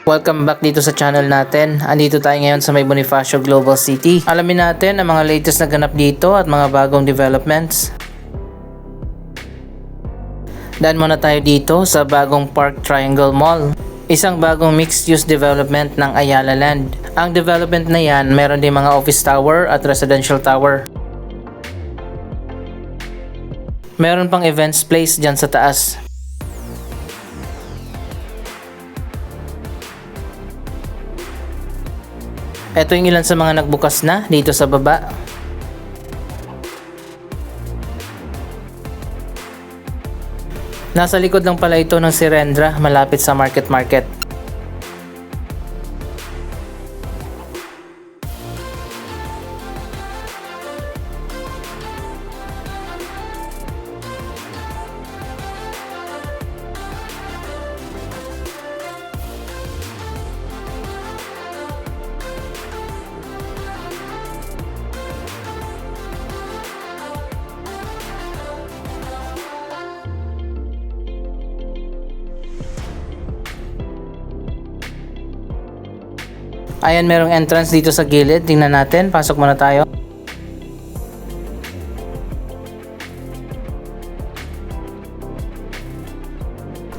Welcome back dito sa channel natin. Andito tayo ngayon sa may Bonifacio Global City. Alamin natin ang mga latest na ganap dito at mga bagong developments. Daan muna tayo dito sa bagong Park Triangle Mall. Isang bagong mixed-use development ng Ayala Land. Ang development na yan, meron din mga office tower at residential tower. Meron pang events place dyan sa taas. Ito yung ilan sa mga nagbukas na dito sa baba. Nasa likod lang pala ito ng Sirendra, malapit sa Market. Ayan, merong entrance dito sa gilid. Tingnan natin. Pasok muna tayo.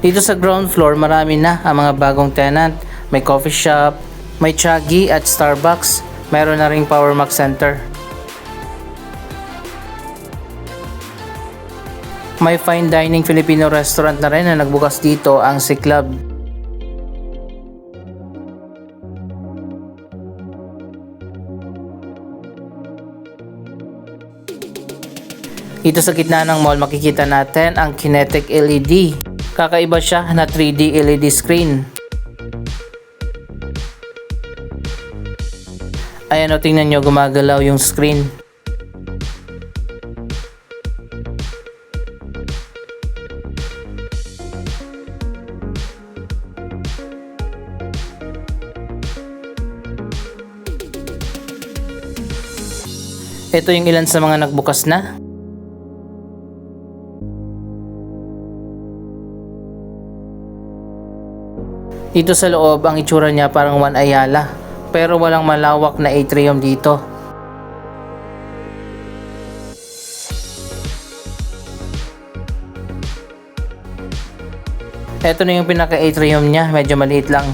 Dito sa ground floor, marami na ang mga bagong tenant. May coffee shop, may Chaggy at Starbucks. Meron na ring Power Max Center. May fine dining Filipino restaurant na rin na nagbukas dito, ang C Club. Dito sa gitna ng mall, makikita natin ang Kinetic LED. Kakaiba siya na 3D LED screen. Ayan o, tingnan nyo, gumagalaw yung screen. Ito yung ilan sa mga nagbukas na. Dito sa loob, ang itsura niya parang One Ayala, pero walang malawak na atrium dito. Ito na yung pinaka-atrium niya, medyo maliit lang.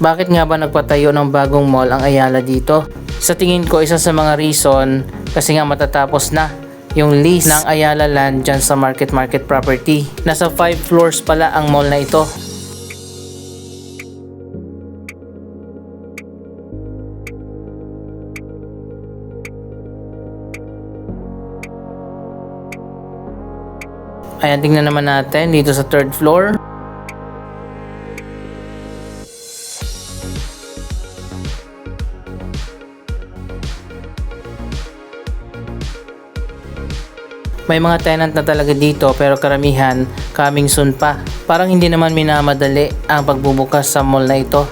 Bakit nga ba nagpatayo ng bagong mall ang Ayala dito? Sa tingin ko, isa sa mga reason kasi nga matatapos na yung lease ng Ayala Land dyan sa Market property. Nasa 5 floors pala ang mall na ito. Ayan, tingnan naman natin dito sa 3rd floor. May mga tenant na talaga dito pero karamihan coming soon pa. Parang hindi naman minamadali ang pagbubukas sa mall na ito.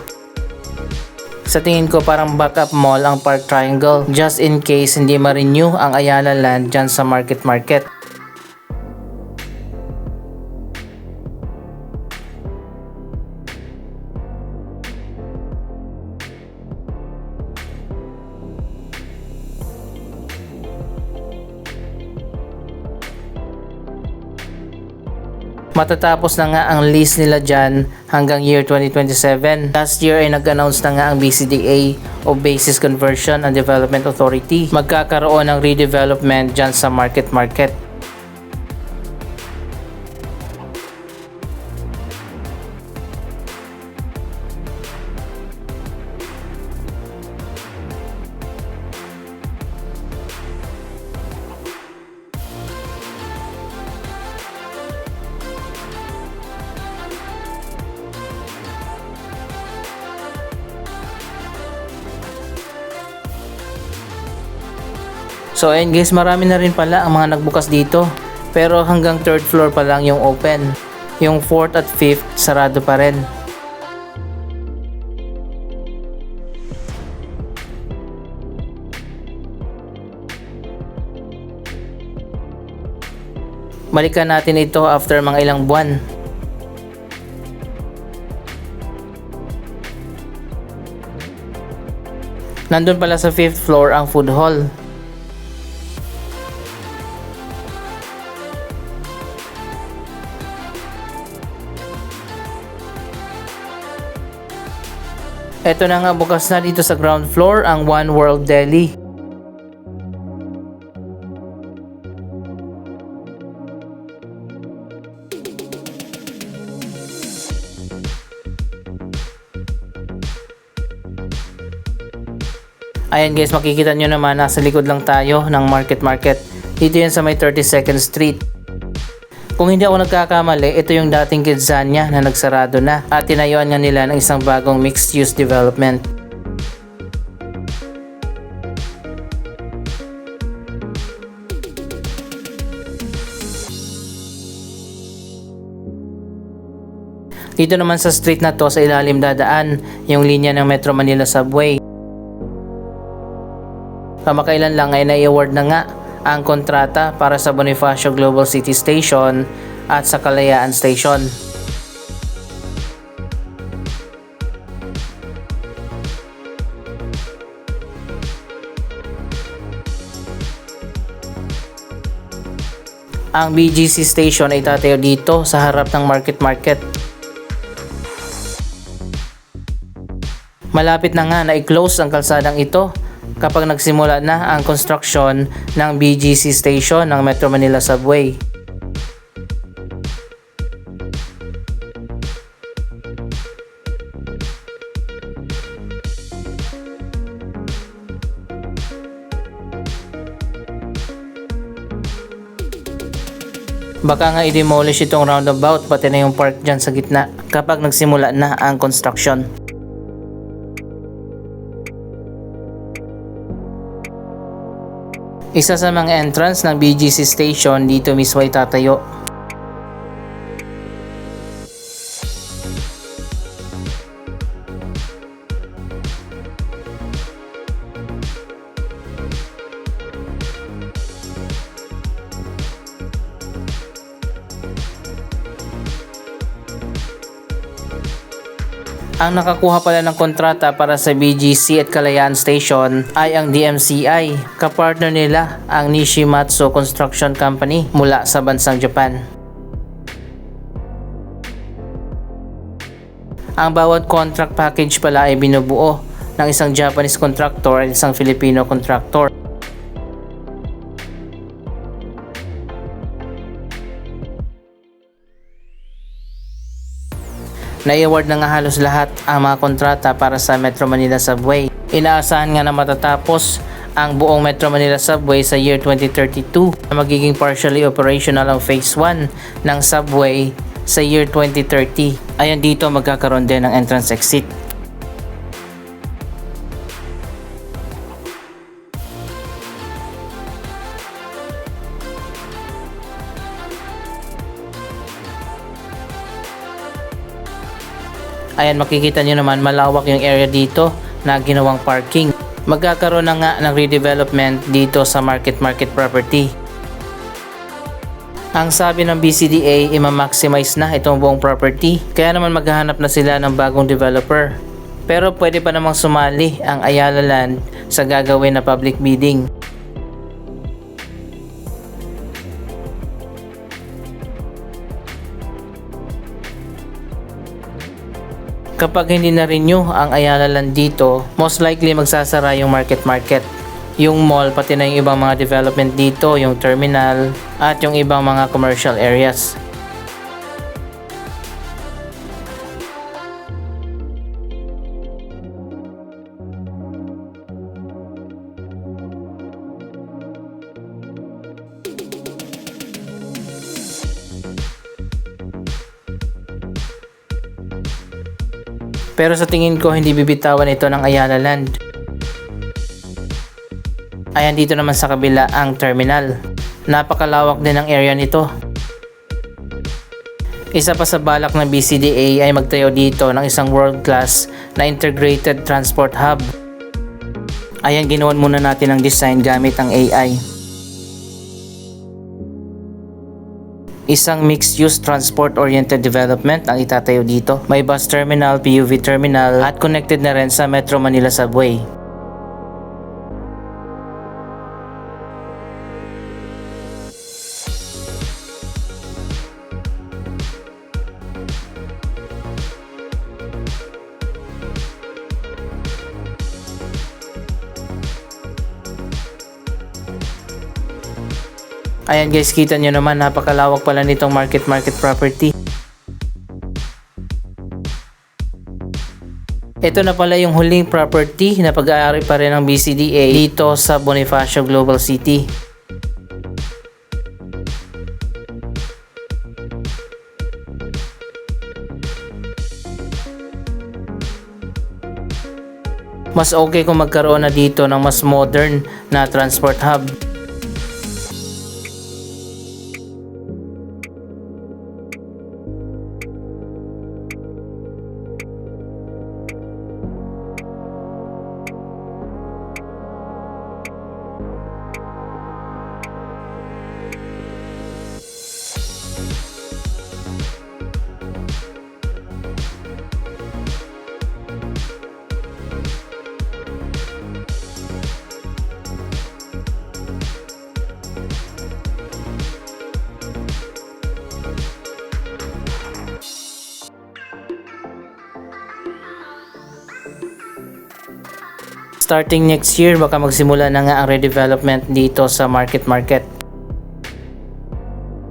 Sa tingin ko parang backup mall ang Park Triangle just in case hindi ma-renew ang Ayala Land dyan sa Market. Matatapos na nga ang lease nila dyan hanggang year 2027. Last year ay nag-announce na nga ang BCDA o Basis Conversion and Development Authority. Magkakaroon ng redevelopment dyan sa Market. So ayun guys, marami na rin pala ang mga nagbukas dito. Pero hanggang 3rd floor pa lang yung open. Yung 4th at 5th sarado pa rin. Balikan natin ito after mga ilang buwan. Nandun pala sa 5th floor ang food hall. Ito na nga, bukas na dito sa ground floor ang One World Deli. Ayan guys, makikita nyo naman, nasa likod lang tayo ng Market. Dito yan sa may 32nd Street. Kung hindi ako nagkakamali, ito yung dating Kidzania na nagsarado na at tinayuan nga nila ng isang bagong mixed-use development. Dito naman sa street na to, sa ilalim dadaan yung linya ng Metro Manila Subway. Kamakailan lang ay na-award na nga ang kontrata para sa Bonifacio Global City Station at sa Kalayaan Station. Ang BGC Station ay tatayo dito sa harap ng Market. Malapit na nga na i-close ang kalsadang ito kapag nagsimula na ang construction ng BGC Station ng Metro Manila Subway. Baka nga i-demolish itong roundabout pati na yung park dyan sa gitna kapag nagsimula na ang construction. Isa sa mga entrance ng BGC Station dito mismo ay tatayo. Ang nakakuha pala ng kontrata para sa BGC at Kalayaan Station ay ang DMCI. Kapartner nila ang Nishimatsu Construction Company mula sa bansang Japan. Ang bawat contract package pala ay binubuo ng isang Japanese contractor at isang Filipino contractor. Na-award na nga halos lahat ang mga kontrata para sa Metro Manila Subway. Inaasahan nga na matatapos ang buong Metro Manila Subway sa year 2032 na magiging partially operational ang Phase 1 ng subway sa year 2030. Ayan, dito magkakaroon din ng entrance exit. Ayan, makikita nyo naman malawak yung area dito na ginawang parking. Magkakaroon na nga ng redevelopment dito sa market property. Ang sabi ng BCDA, i-maximize na itong buong property. Kaya naman maghahanap na sila ng bagong developer. Pero pwede pa namang sumali ang Ayala Land sa gagawin na public bidding. Kapag hindi na-renew ang Ayala Land dito, most likely magsasara yung market. Yung mall, pati na yung ibang mga development dito, yung terminal, at yung ibang mga commercial areas. Pero sa tingin ko, hindi bibitawan ito ng Ayala Land. Ayan, dito naman sa kabila ang terminal. Napakalawak din ang area nito. Isa pa sa balak ng BCDA ay magtayo dito ng isang world-class na integrated transport hub. Ayan, ginawan muna natin ang design gamit ang AI. Isang mixed-use transport-oriented development ang itatayo dito. May bus terminal, PUV terminal at connected na rin sa Metro Manila Subway. Ayan guys, kita nyo naman, napakalawak pala nitong market property. Ito na pala yung huling property na pag-aari pa rin ng BCDA dito sa Bonifacio Global City. Mas okay kung magkaroon na dito ng mas modern na transport hub. Starting next year, baka magsimula na nga ang redevelopment dito sa market.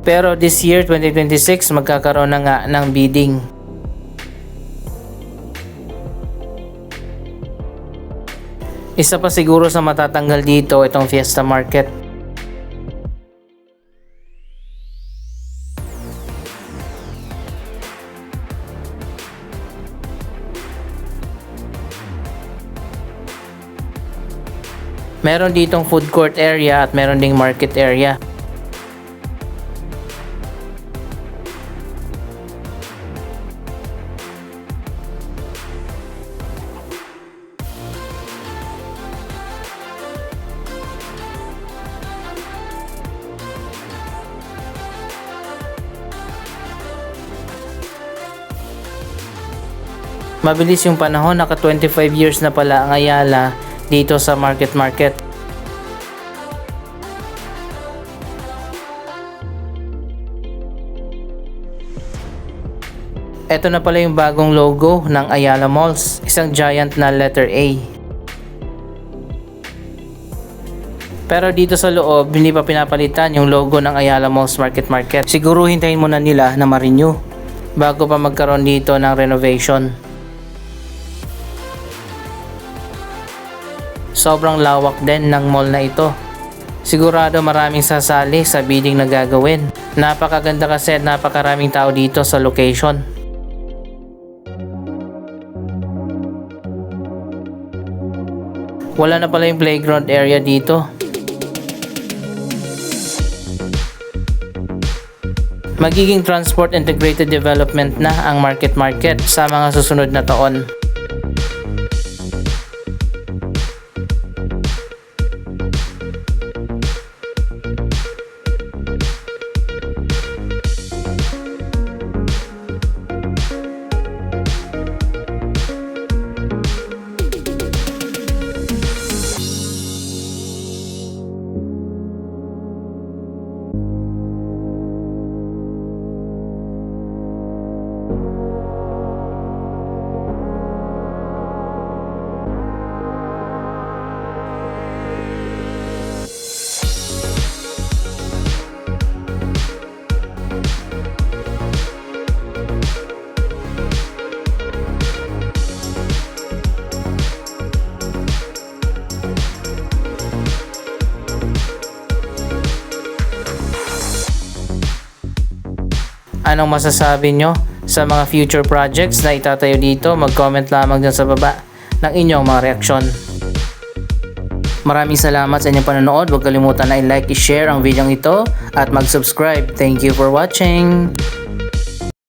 Pero this year, 2026, magkakaroon na nga ng bidding. Isa pa siguro sa matatanggal dito itong Fiesta Market. Meron ditong food court area at meron ding market area. Mabilis yung panahon, naka 25 years na pala ang Ayala dito sa market. Ito na pala yung bagong logo ng Ayala Malls, isang giant na letter A. Pero dito sa loob, hindi pa pinapalitan yung logo ng Ayala Malls Market. Siguro hintayin muna nila na ma-renew bago pa magkaroon dito ng renovation. Sobrang lawak din ng mall na ito. Sigurado maraming sasali sa bidding na gagawin. Napakaganda kasi at napakaraming tao dito sa location. Wala na pala yung playground area dito. Magiging transport integrated development na ang market sa mga susunod na taon. Anong masasabi nyo sa mga future projects na itatayo dito? Mag-comment lamang dyan sa baba ng inyong mga reaksyon. Maraming salamat sa inyong panonood. Huwag kalimutan na i-like, i-share ang video ito at mag-subscribe. Thank you for watching!